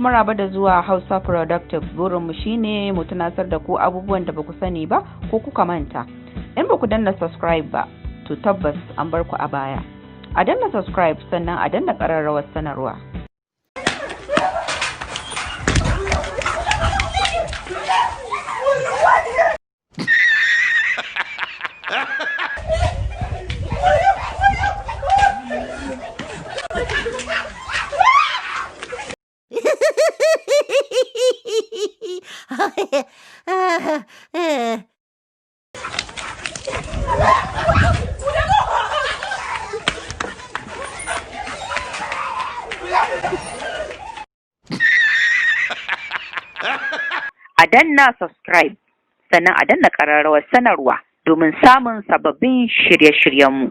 kuma raba da zuwa Hausa Productive. Burinmu shine mu tunasar da ku abubuwan da baku sani ba ko kuka manta. In baku danna subscribe ba, to tabbas an bar ku a baya. A danna subscribe sannan a danna ƙararrawar sanarwa. A danna subscribe sannan a danna ƙararrawar sanarwa domin samun sababbin shirye-shiryenmu.